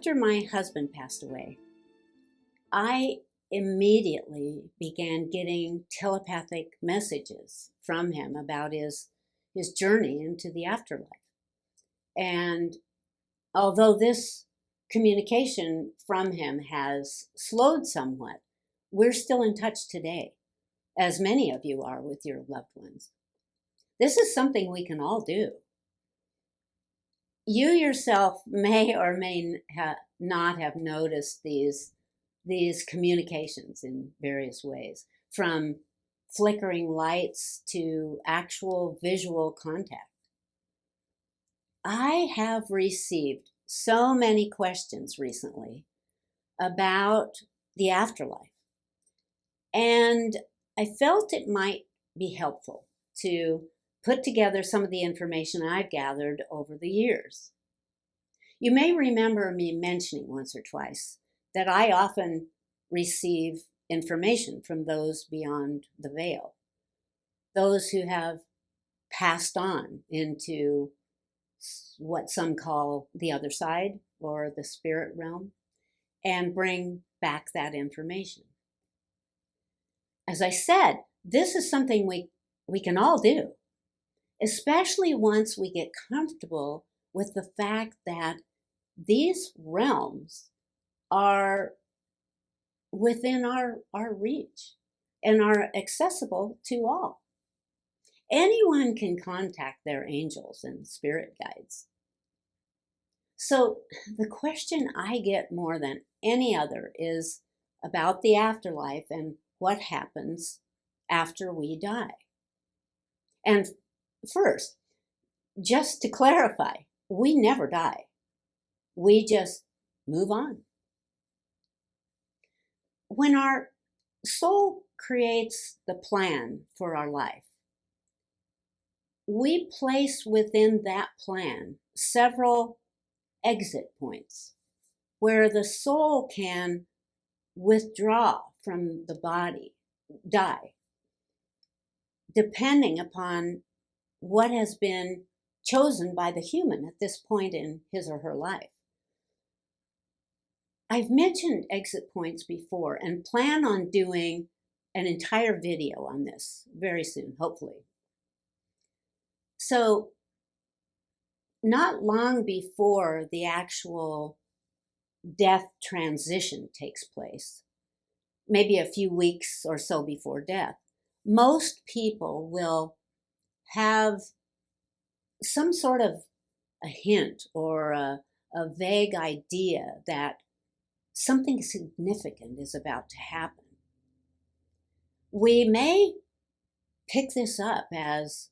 After my husband passed away, I immediately began getting telepathic messages from him about his journey into the afterlife. And although this communication from him has slowed somewhat, we're still in touch today, as many of you are with your loved ones. This is something we can all do. You yourself may or may not have noticed these communications in various ways, from flickering lights to actual visual contact. I have received so many questions recently about the afterlife, and I felt it might be helpful to put together some of the information I've gathered over the years. You may remember me mentioning once or twice that I often receive information from those beyond the veil, those who have passed on into what some call the other side or the spirit realm, and bring back that information. As I said, this is something we can all do, especially once we get comfortable with the fact that these realms are within our reach and are accessible to all. Anyone can contact their angels and spirit guides. So the question I get more than any other is about the afterlife and what happens after we die. And first, just to clarify, we never die. We just move on. When our soul creates the plan for our life, we place within that plan several exit points where the soul can withdraw from the body, die, depending upon what has been chosen by the human at this point in his or her life. I've mentioned exit points before and plan on doing an entire video on this very soon, hopefully. So, not long before the actual death transition takes place, maybe a few weeks or so before death, most people will have some sort of a hint or a vague idea that something significant is about to happen. We may pick this up as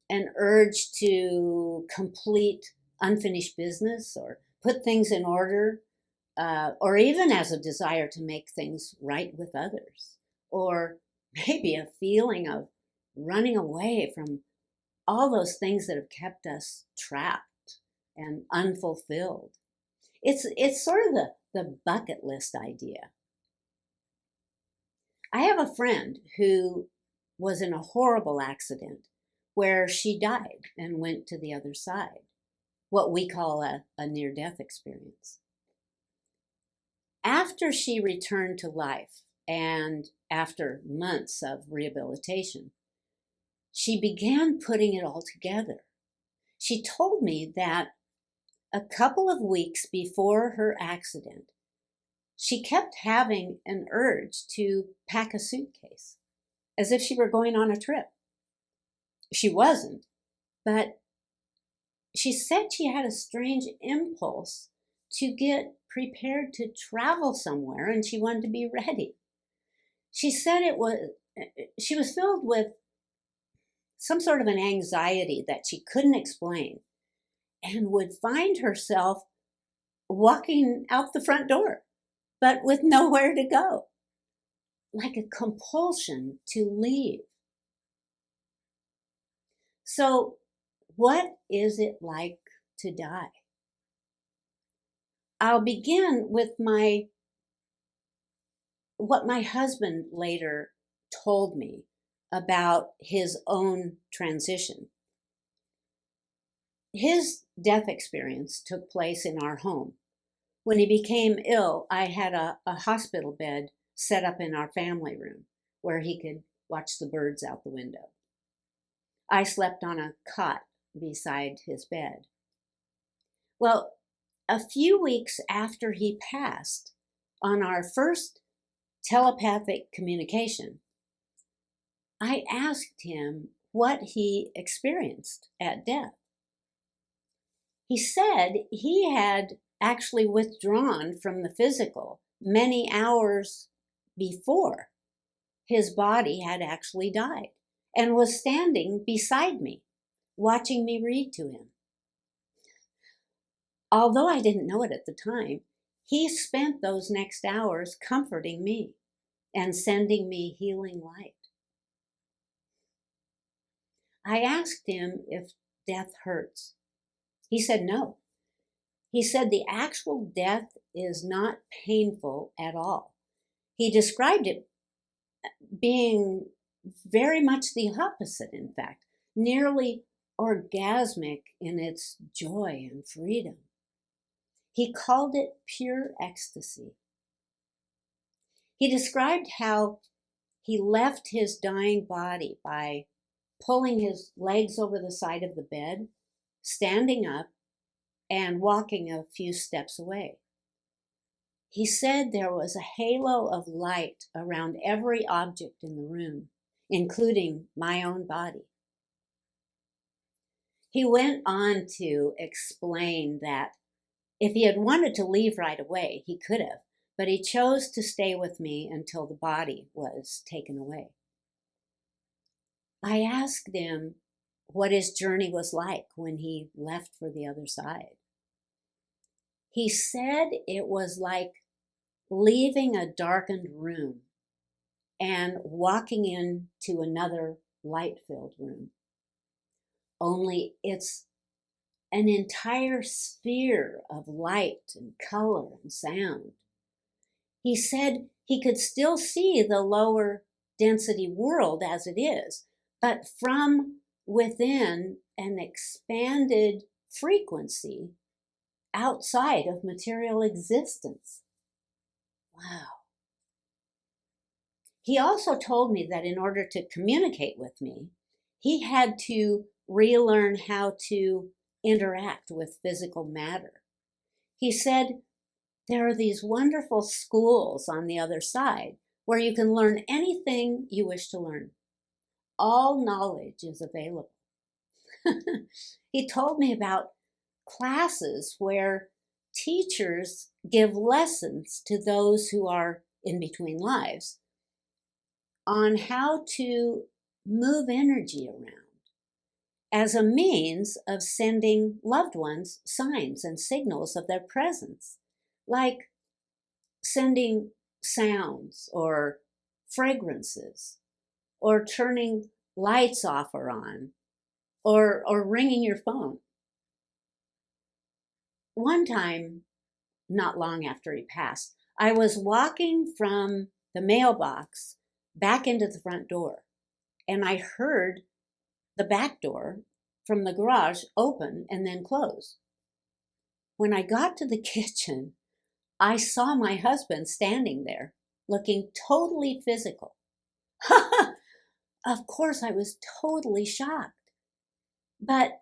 an urge to complete unfinished business or put things in order, or even as a desire to make things right with others, or maybe a feeling of running away from all those things that have kept us trapped and unfulfilled. It's sort of the bucket list idea. I have a friend who was in a horrible accident where she died and went to the other side, what we call a near-death experience. After she returned to life and after months of rehabilitation, she began putting it all together. She told me that a couple of weeks before her accident, she kept having an urge to pack a suitcase, as if she were going on a trip. She wasn't, but she said she had a strange impulse to get prepared to travel somewhere, and she wanted to be ready. She said she was filled with some sort of an anxiety that she couldn't explain, and would find herself walking out the front door, but with nowhere to go, like a compulsion to leave. So, what is it like to die? I'll begin with what my husband later told me about his own transition. His death experience took place in our home When he became ill, I had a hospital bed set up in our family room where he could watch the birds out the window. I slept on a cot beside his bed. Well, a few weeks after he passed, on our first telepathic communication, I asked him what he experienced at death. He said he had actually withdrawn from the physical many hours before his body had actually died and was standing beside me, watching me read to him. Although I didn't know it at the time, he spent those next hours comforting me and sending me healing light. I asked him if death hurts. He said no. He said the actual death is not painful at all. He described it being very much the opposite, in fact, nearly orgasmic in its joy and freedom. He called it pure ecstasy. He described how he left his dying body by pulling his legs over the side of the bed, standing up, and walking a few steps away. He said there was a halo of light around every object in the room, including my own body. He went on to explain that if he had wanted to leave right away, he could have, but he chose to stay with me until the body was taken away. I asked him what his journey was like when he left for the other side. He said it was like leaving a darkened room and walking into another light-filled room. Only it's an entire sphere of light and color and sound. He said he could still see the lower density world as it is, but from within an expanded frequency outside of material existence. Wow. He also told me that in order to communicate with me, he had to relearn how to interact with physical matter. He said there are these wonderful schools on the other side where you can learn anything you wish to learn. All knowledge is available. He told me about classes where teachers give lessons to those who are in between lives on how to move energy around as a means of sending loved ones signs and signals of their presence, like sending sounds or fragrances, or turning lights off or on, or ringing your phone. One time, not long after he passed, I was walking from the mailbox back into the front door, and I heard the back door from the garage open and then close. When I got to the kitchen, I saw my husband standing there, looking totally physical. Of course, I was totally shocked. But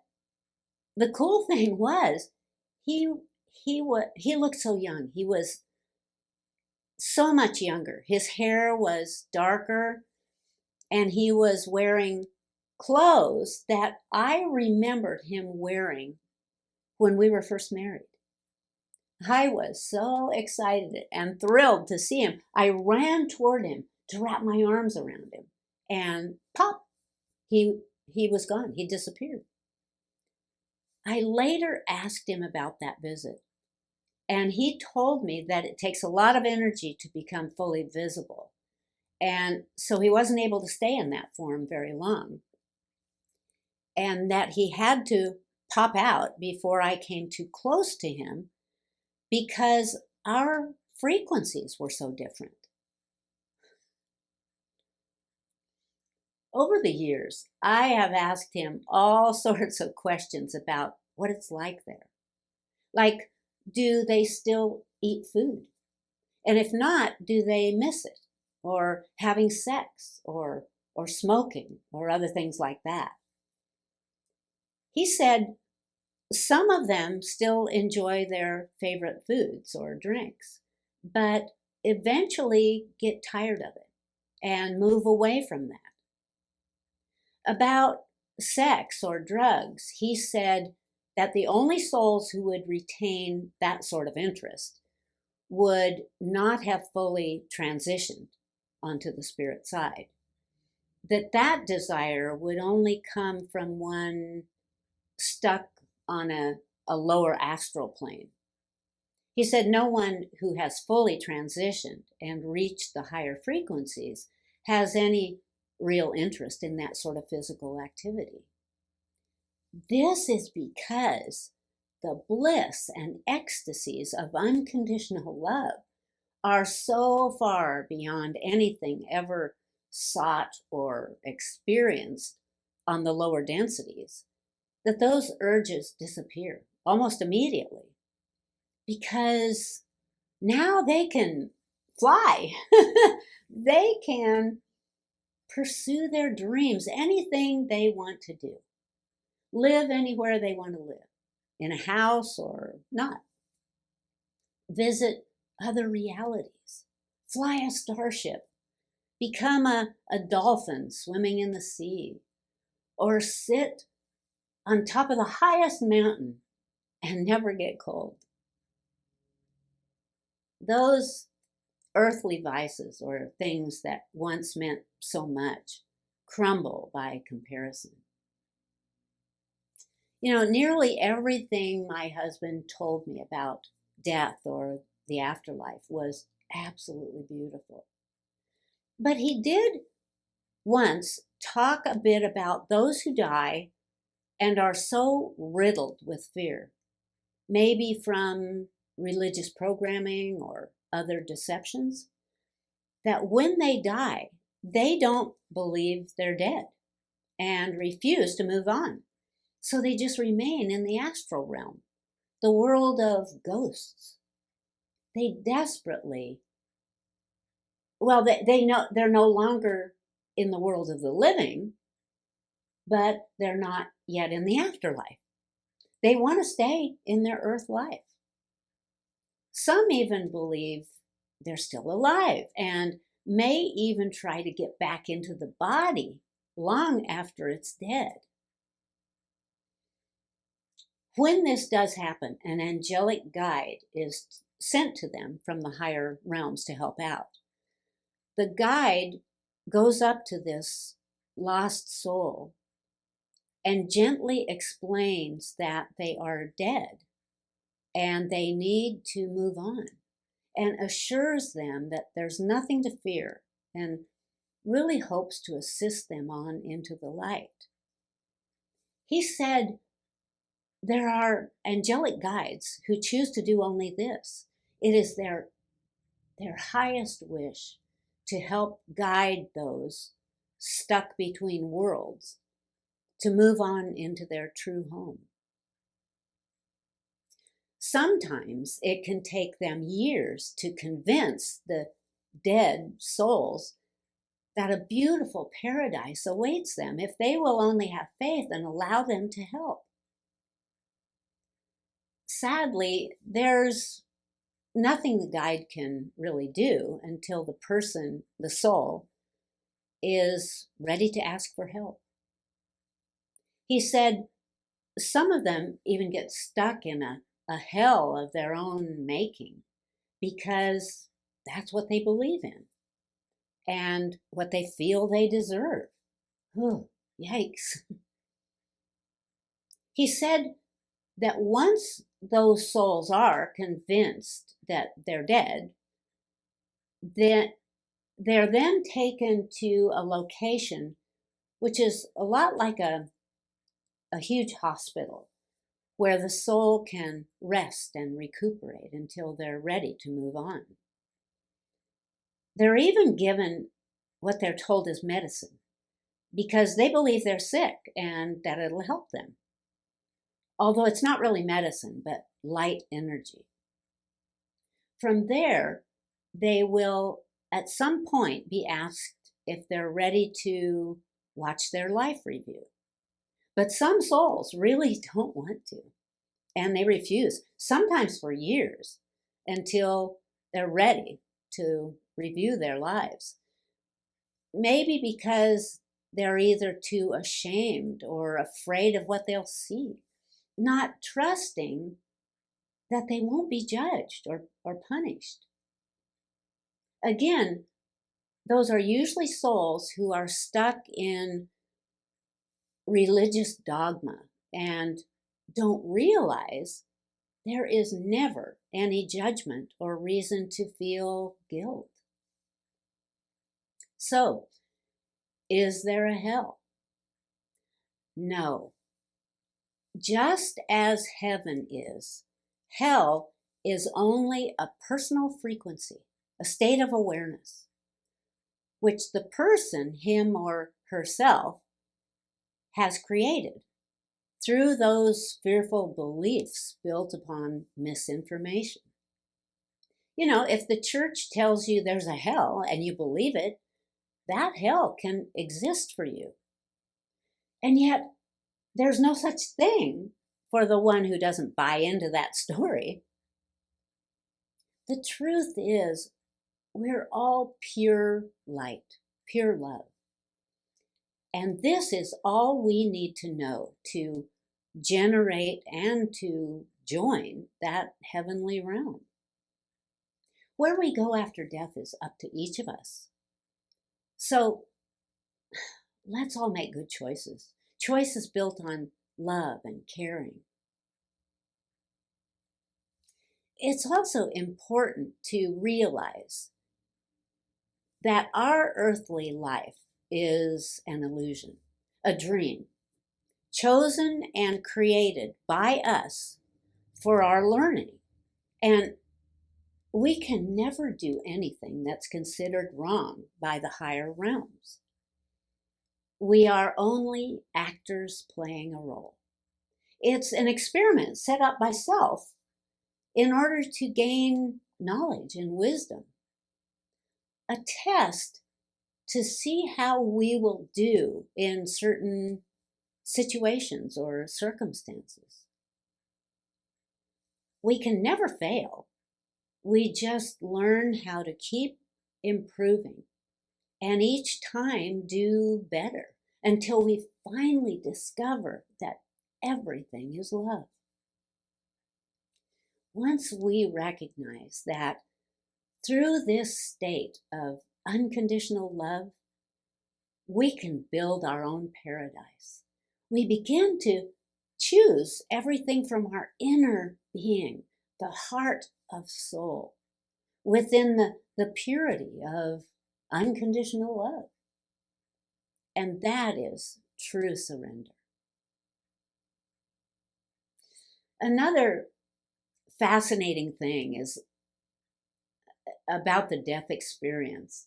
the cool thing was, he looked so young. He was so much younger. His hair was darker, and he was wearing clothes that I remembered him wearing when we were first married. I was so excited and thrilled to see him. I ran toward him to wrap my arms around him, and pop, he was gone. He disappeared. I later asked him about that visit, and he told me that it takes a lot of energy to become fully visible. And so he wasn't able to stay in that form very long. And that he had to pop out before I came too close to him because our frequencies were so different. Over the years, I have asked him all sorts of questions about what it's like there. Like, do they still eat food? And if not, do they miss it? Or having sex or smoking or other things like that. He said some of them still enjoy their favorite foods or drinks, but eventually get tired of it and move away from that. About sex or drugs, he said that the only souls who would retain that sort of interest would not have fully transitioned onto the spirit side. That desire would only come from one stuck on a lower astral plane. He said no one who has fully transitioned and reached the higher frequencies has any real interest in that sort of physical activity. This is because the bliss and ecstasies of unconditional love are so far beyond anything ever sought or experienced on the lower densities that those urges disappear almost immediately, because now they can fly. They can pursue their dreams, anything they want to do, live anywhere they want to live, in a house or not, visit other realities, fly a starship, become a dolphin swimming in the sea, or sit on top of the highest mountain and never get cold. Those earthly vices or things that once meant so much crumble by comparison. You know, nearly everything my husband told me about death or the afterlife was absolutely beautiful. But he did once talk a bit about those who die and are so riddled with fear, maybe from religious programming or other deceptions, that when they die, they don't believe they're dead and refuse to move on. So they just remain in the astral realm, the world of ghosts. They desperately, they know they're no longer in the world of the living, but they're not yet in the afterlife. They want to stay in their earth life. Some even believe they're still alive and may even try to get back into the body long after it's dead. When this does happen, an angelic guide is sent to them from the higher realms to help out. The guide goes up to this lost soul and gently explains that they are dead and they need to move on, and assures them that there's nothing to fear and really hopes to assist them on into the light. He said there are angelic guides who choose to do only this. It is their highest wish to help guide those stuck between worlds to move on into their true home. Sometimes it can take them years to convince the dead souls that a beautiful paradise awaits them if they will only have faith and allow them to help. Sadly, there's nothing the guide can really do until the person, the soul, is ready to ask for help. He said some of them even get stuck in a hell of their own making because that's what they believe in and what they feel they deserve. Oh, yikes. He said that once those souls are convinced that they're dead, then they're then taken to a location which is a lot like a huge hospital where the soul can rest and recuperate until they're ready to move on. They're even given what they're told is medicine because they believe they're sick and that it'll help them. Although it's not really medicine, but light energy. From there, they will at some point be asked if they're ready to watch their life review. But some souls really don't want to, and they refuse, sometimes for years, until they're ready to review their lives. Maybe because they're either too ashamed or afraid of what they'll see, not trusting that they won't be judged or punished. Again, those are usually souls who are stuck in religious dogma and don't realize there is never any judgment or reason to feel guilt. So, is there a hell? No. Just as heaven is, hell is only a personal frequency, a state of awareness, which the person, him or herself, has created through those fearful beliefs built upon misinformation. You know, if the church tells you there's a hell and you believe it, that hell can exist for you. And yet, there's no such thing for the one who doesn't buy into that story. The truth is, we're all pure light, pure love. And this is all we need to know to generate and to join that heavenly realm. Where we go after death is up to each of us. So let's all make good choices. Choices built on love and caring. It's also important to realize that our earthly life is an illusion, a dream, chosen and created by us for our learning. And we can never do anything that's considered wrong by the higher realms. We are only actors playing a role. It's an experiment set up by self in order to gain knowledge and wisdom. A test to see how we will do in certain situations or circumstances. We can never fail. We just learn how to keep improving and each time do better until we finally discover that everything is love. Once we recognize that through this state of unconditional love, we can build our own paradise. We begin to choose everything from our inner being, the heart of soul, within the purity of unconditional love. And that is true surrender. Another fascinating thing is about the death experience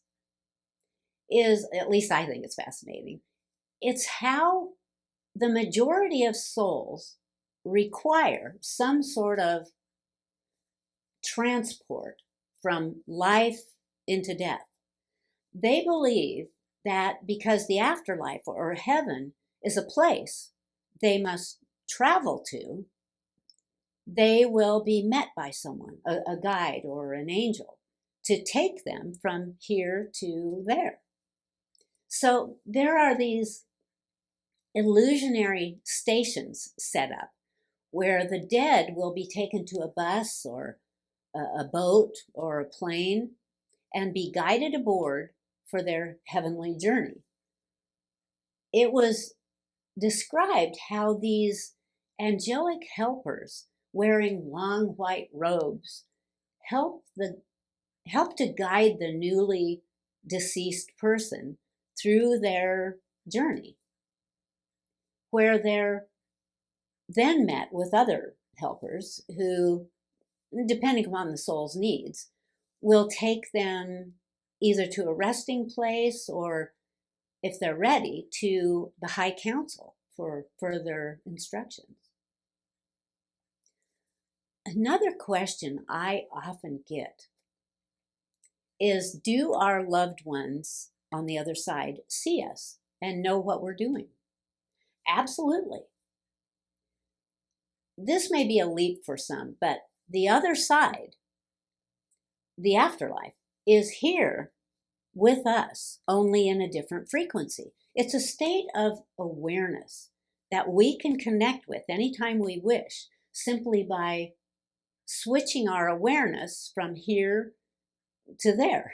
is, at least I think it's fascinating, it's how the majority of souls require some sort of transport from life into death. They believe that because the afterlife or heaven is a place they must travel to, they will be met by someone, a guide or an angel, to take them from here to there. So there are these illusionary stations set up where the dead will be taken to a bus or a boat or a plane and be guided aboard for their heavenly journey. It was described how these angelic helpers wearing long white robes help to guide the newly deceased person through their journey, where they're then met with other helpers who, depending upon the soul's needs, will take them either to a resting place or, if they're ready, to the High Council for further instructions. Another question I often get is, do our loved ones on the other side see us and know what we're doing? Absolutely. This may be a leap for some, but the other side, the afterlife, is here with us, only in a different frequency. It's a state of awareness that we can connect with anytime we wish, simply by switching our awareness from here to there.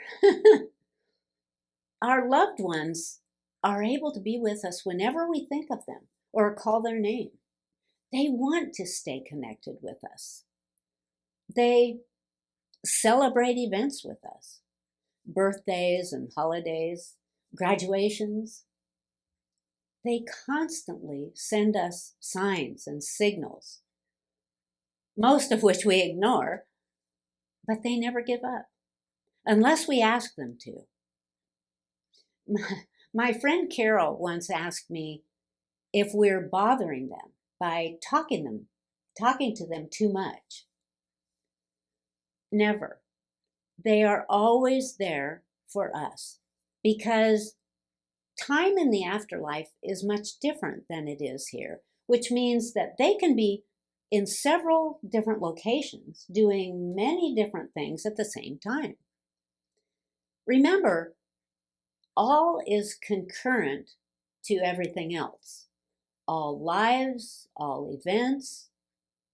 Our loved ones are able to be with us whenever we think of them or call their name. They want to stay connected with us. They celebrate events with us, birthdays and holidays, graduations. They constantly send us signs and signals, most of which we ignore, but they never give up, unless we ask them to. My friend Carol once asked me if we're bothering them by talking to them too much. Never. They are always there for us, because time in the afterlife is much different than it is here, which means that they can be in several different locations doing many different things at the same time. Remember, all is concurrent to everything else. All lives, all events,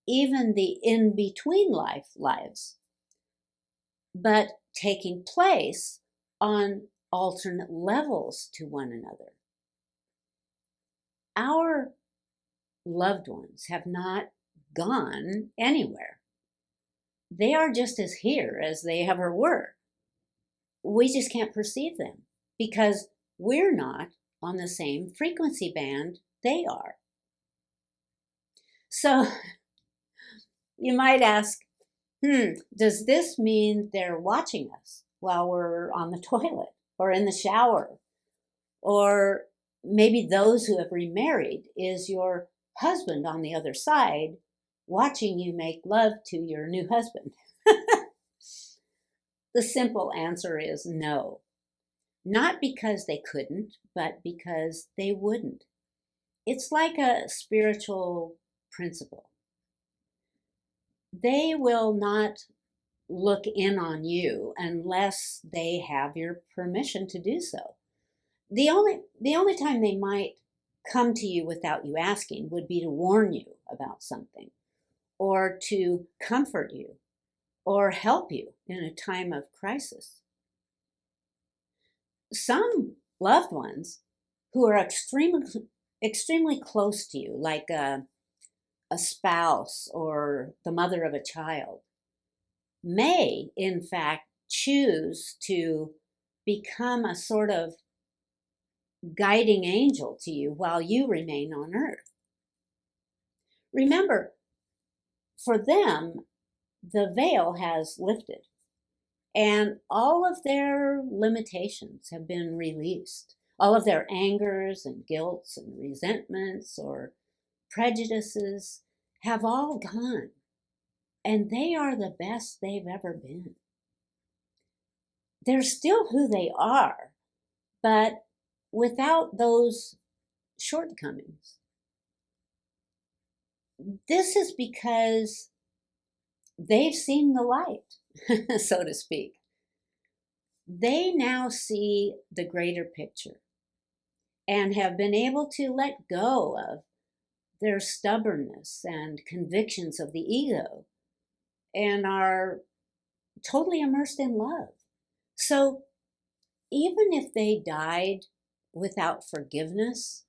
even the in-between lives, but taking place on alternate levels to one another. Our loved ones have not gone anywhere. They are just as here as they ever were. We just can't perceive them because we're not on the same frequency band they are. So you might ask, does this mean they're watching us while we're on the toilet or in the shower? Or maybe those who have remarried, is your husband on the other side watching you make love to your new husband? The simple answer is no. Not because they couldn't, but because they wouldn't. It's like a spiritual principle. They will not look in on you unless they have your permission to do so. The only time they might come to you without you asking would be to warn you about something, or to comfort you, or help you in a time of crisis. Some loved ones who are extremely close to you, like a spouse or the mother of a child, may in fact choose to become a sort of guiding angel to you while you remain on earth. Remember, for them, the veil has lifted and all of their limitations have been released. All of their angers and guilts and resentments or prejudices have all gone, and they are the best they've ever been. They're still who they are, but without those shortcomings. This is because they've seen the light, so to speak. They now see the greater picture and have been able to let go of their stubbornness and convictions of the ego and are totally immersed in love. So even if they died without forgiveness,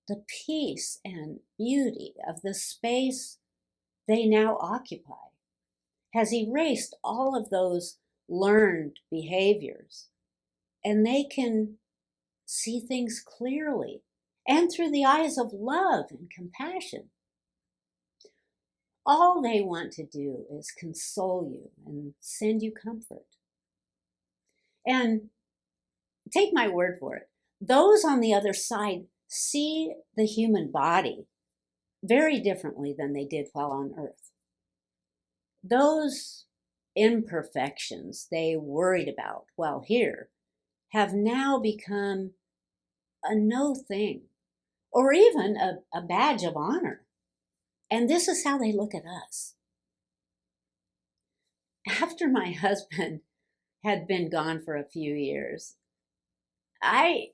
the peace and beauty of the space they now occupy has erased all of those learned behaviors, and they can see things clearly and through the eyes of love and compassion. All they want to do is console you and send you comfort. And take my word for it, those on the other side see the human body very differently than they did while on earth. Those imperfections they worried about while here have now become a no thing, or even a badge of honor. And this is how they look at us. After my husband had been gone for a few years, I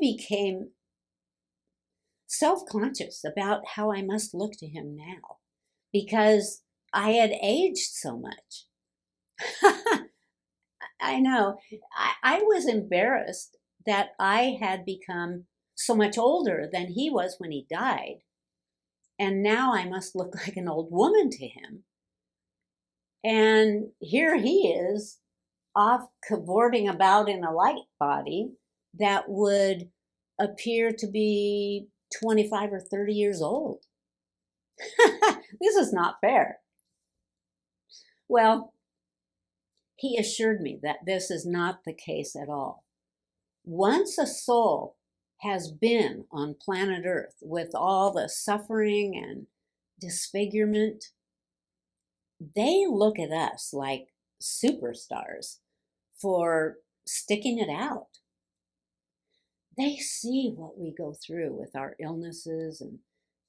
became self-conscious about how I must look to him now because I had aged so much. I know. I was embarrassed that I had become so much older than he was when he died. And now I must look like an old woman to him. And here he is off cavorting about in a light body that would appear to be 25 or 30 years old. This is not fair. Well, he assured me that this is not the case at all. Once a soul has been on planet Earth with all the suffering and disfigurement, they look at us like superstars for sticking it out. They see what we go through with our illnesses and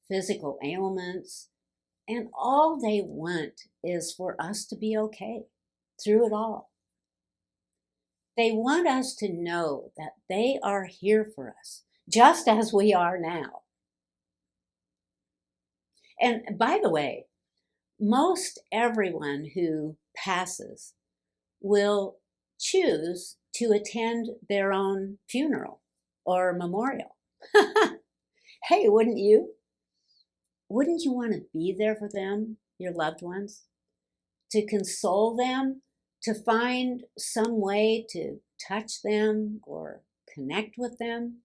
physical ailments, and all they want is for us to be okay through it all. They want us to know that they are here for us, just as we are now. And by the way, most everyone who passes will choose to attend their own funeral or memorial. Hey, wouldn't you? Wouldn't you want to be there for them, your loved ones? To console them, to find some way to touch them or connect with them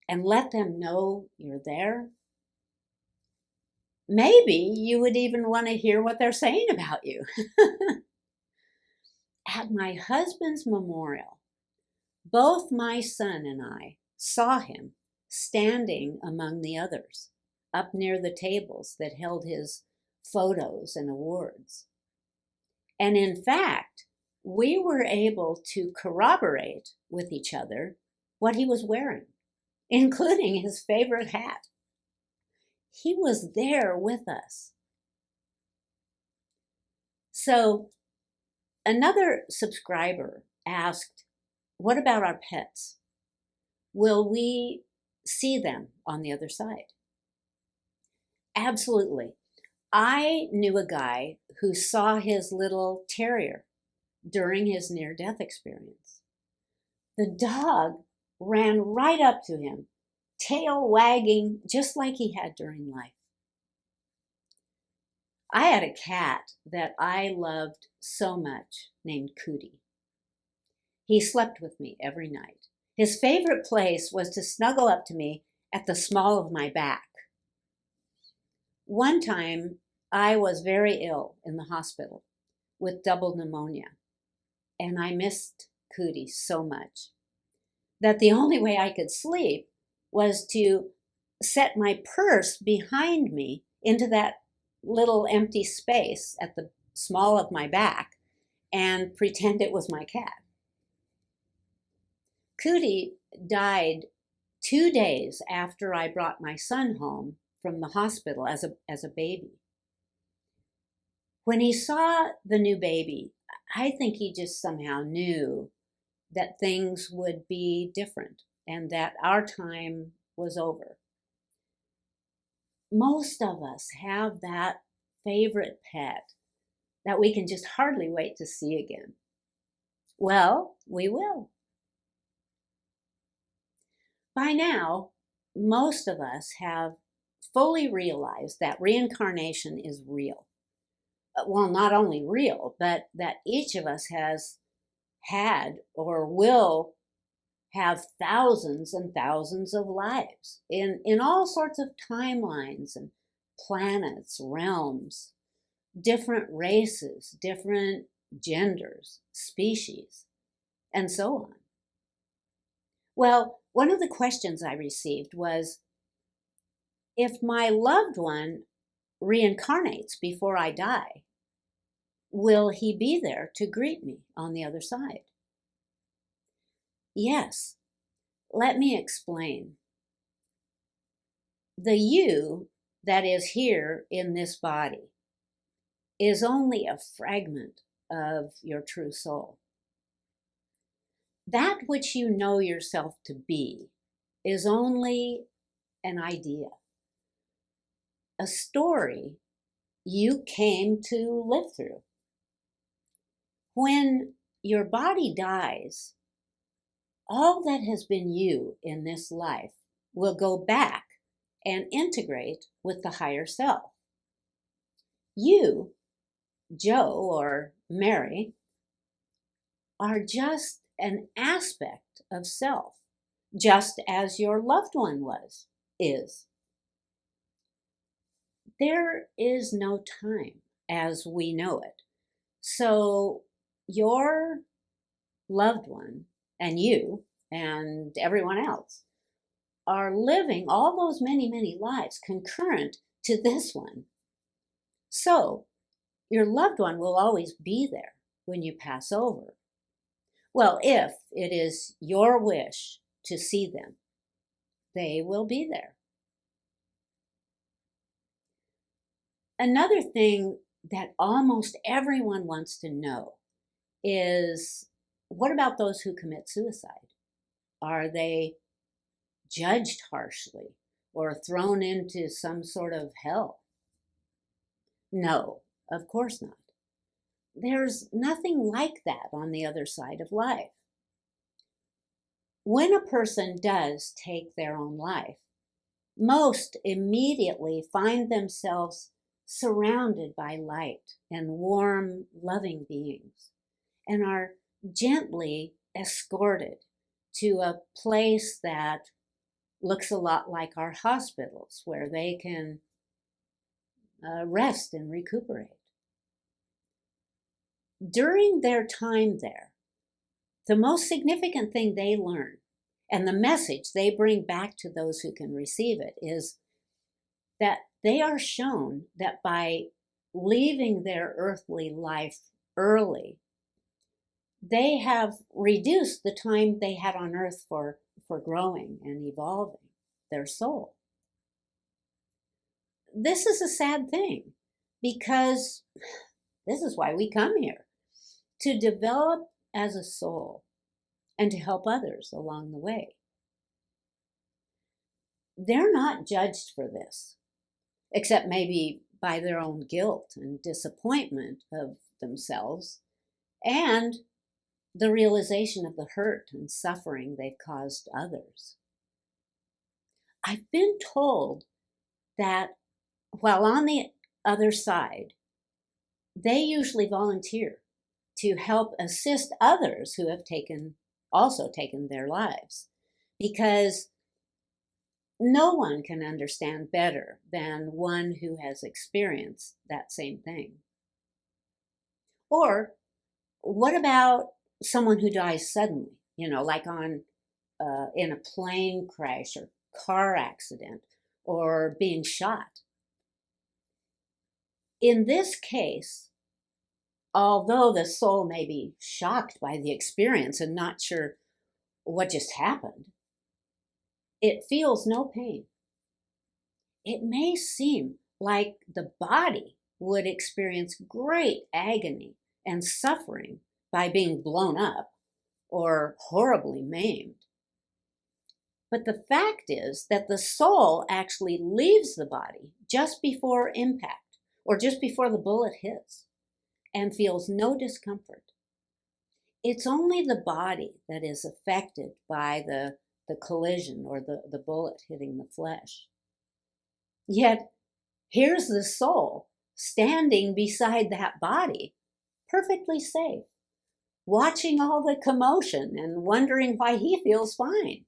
and let them know you're there? Maybe you would even want to hear what they're saying about you. At my husband's memorial, both my son and I saw him standing among the others, up near the tables that held his photos and awards. And in fact, we were able to corroborate with each other what he was wearing, including his favorite hat. He was there with us. So another subscriber asked, what about our pets? Will we see them on the other side? Absolutely. I knew a guy who saw his little terrier during his near-death experience. The dog ran right up to him, tail wagging just like he had during life. I had a cat that I loved so much named Cootie. He slept with me every night. His favorite place was to snuggle up to me at the small of my back. One time, I was very ill in the hospital with double pneumonia, and I missed Cootie so much that the only way I could sleep was to set my purse behind me into that little empty space at the small of my back and pretend it was my cat. Cootie died 2 days after I brought my son home from the hospital as a baby. When he saw the new baby, I think he just somehow knew that things would be different and that our time was over. Most of us have that favorite pet that we can just hardly wait to see again. Well, we will. By now, most of us have fully realized that reincarnation is real. Well, not only real, but that each of us has had or will have thousands and thousands of lives in all sorts of timelines and planets, realms, different races, different genders, species, and so on. Well, one of the questions I received was, if my loved one reincarnates before I die, Will he be there to greet me on the other side? Yes. Let me explain. The you that is here in this body is only a fragment of your true soul. That which you know yourself to be is only an idea, a story you came to live through. When your body dies, all that has been you in this life will go back and integrate with the higher self. You, Joe or Mary, are just an aspect of self, just as your loved one is. There is no time as we know it. So your loved one and you and everyone else are living all those many, many lives concurrent to this one. So your loved one will always be there when you pass over. Well, if it is your wish to see them, they will be there. Another thing that almost everyone wants to know is, what about those who commit suicide? Are they judged harshly or thrown into some sort of hell? No, of course not. There's nothing like that on the other side of life. When a person does take their own life, most immediately find themselves surrounded by light and warm, loving beings, and are gently escorted to a place that looks a lot like our hospitals, where they can rest and recuperate. During their time there, the most significant thing they learn, and the message they bring back to those who can receive it, is that they are shown that by leaving their earthly life early, they have reduced the time they had on earth for growing and evolving their soul. This is a sad thing, because this is why we come here, to develop as a soul and to help others along the way. They're not judged for this, except maybe by their own guilt and disappointment of themselves and the realization of the hurt and suffering they've caused others. I've been told that while on the other side, they usually volunteer to help assist others who have also taken their lives, because no one can understand better than one who has experienced that same thing. Or what about someone who dies suddenly, like in a plane crash or car accident or being shot? In this case, although the soul may be shocked by the experience and not sure what just happened, it feels no pain. It may seem like the body would experience great agony and suffering by being blown up or horribly maimed. But the fact is that the soul actually leaves the body just before impact or just before the bullet hits and feels no discomfort. It's only the body that is affected by the collision or the bullet hitting the flesh. Yet, here's the soul standing beside that body, perfectly safe, watching all the commotion and wondering why he feels fine.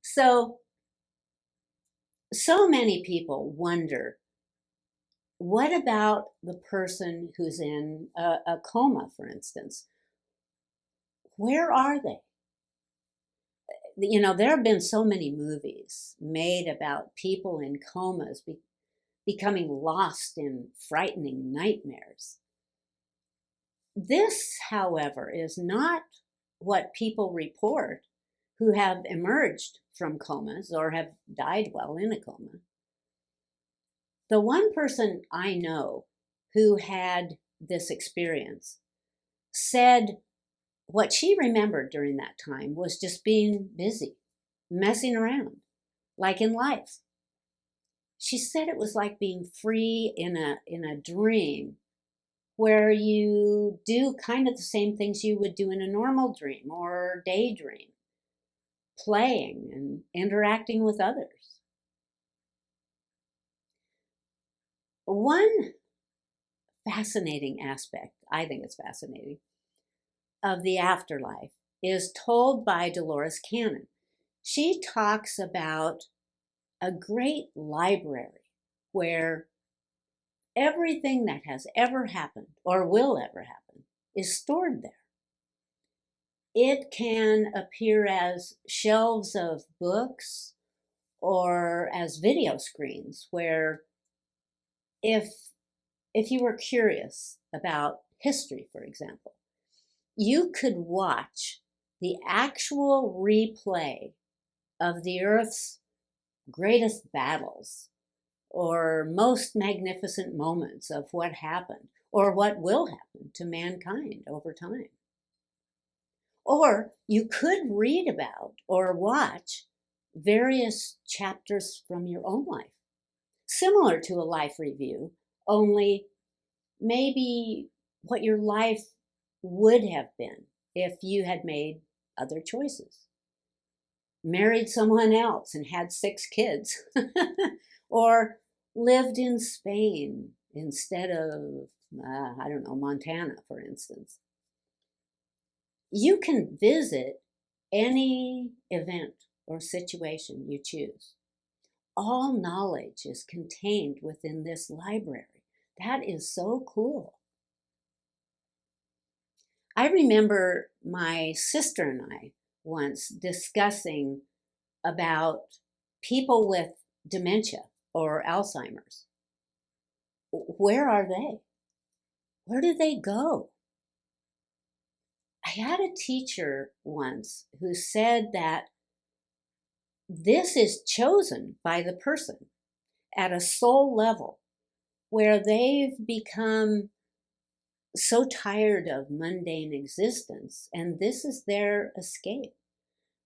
So many people wonder, what about the person who's in a coma, for instance? Where are they? There have been so many movies made about people in comas becoming lost in frightening nightmares. This, however, is not what people report who have emerged from comas or have died while in a coma. The one person I know who had this experience said what she remembered during that time was just being busy, messing around, like in life. She said it was like being free in a dream where you do kind of the same things you would do in a normal dream or daydream, playing and interacting with others. One fascinating aspect, I think it's fascinating, of the afterlife is told by Dolores Cannon. She talks about a great library where everything that has ever happened or will ever happen is stored there. It can appear as shelves of books or as video screens where if you were curious about history, for example, you could watch the actual replay of the Earth's greatest battles or most magnificent moments of what happened or what will happen to mankind over time. Or you could read about or watch various chapters from your own life, similar to a life review, only maybe what your life would have been if you had made other choices. Married someone else and had 6 kids, or lived in Spain instead of, Montana, for instance. You can visit any event or situation you choose. All knowledge is contained within this library. That is so cool. I remember my sister and I once discussing about people with dementia or Alzheimer's. Where are they? Where do they go? I had a teacher once who said that this is chosen by the person at a soul level where they've become so tired of mundane existence, and this is their escape.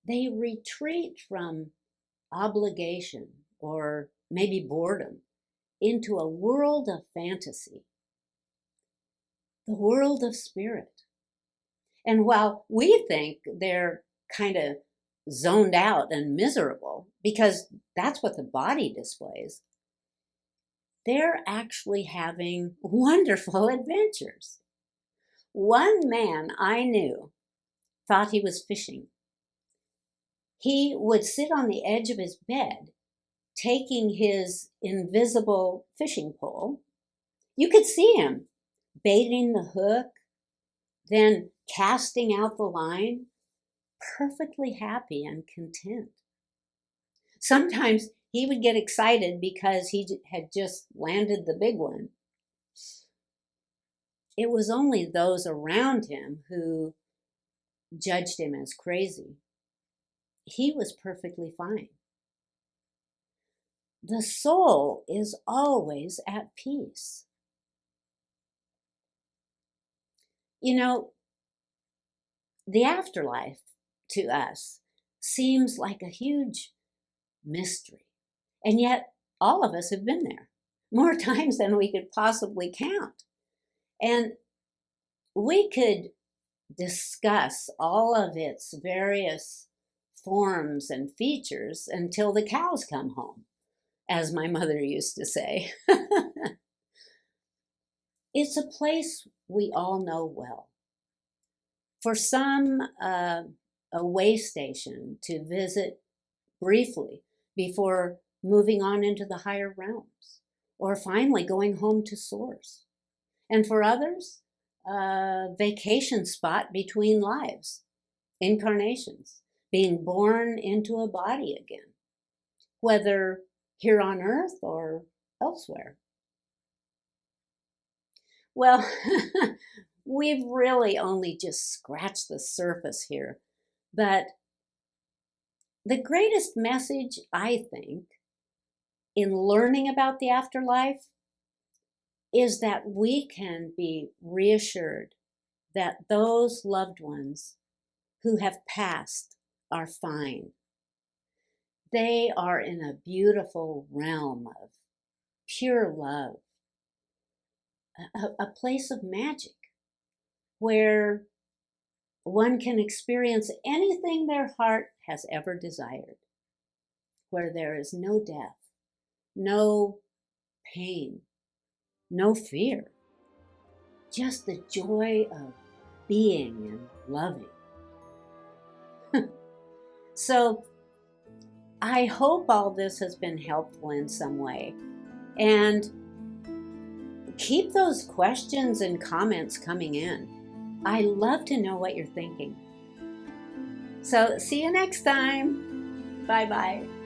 They retreat from obligation or maybe boredom into a world of fantasy, the world of spirit. And while we think they're kind of zoned out and miserable because that's what the body displays, they're actually having wonderful adventures. One man I knew thought he was fishing. He would sit on the edge of his bed, taking his invisible fishing pole. You could see him baiting the hook, then casting out the line, perfectly happy and content. Sometimes he would get excited because he had just landed the big one. It was only those around him who judged him as crazy. He was perfectly fine. The soul is always at peace. You know, the afterlife to us seems like a huge mystery. And yet all of us have been there more times than we could possibly count. And we could discuss all of its various forms and features until the cows come home, as my mother used to say. It's a place we all know well. For some, a way station to visit briefly before moving on into the higher realms, or finally going home to source. And for others, a vacation spot between lives, incarnations, being born into a body again, whether here on earth or elsewhere. Well, we've really only just scratched the surface here, but the greatest message, I think, in learning about the afterlife is that we can be reassured that those loved ones who have passed are fine. They are in a beautiful realm of pure love, a place of magic where one can experience anything their heart has ever desired, where there is no death, no pain, no fear, just the joy of being and loving. So I hope all this has been helpful in some way. And keep those questions and comments coming in. I love to know what you're thinking. So see you next time. Bye-bye.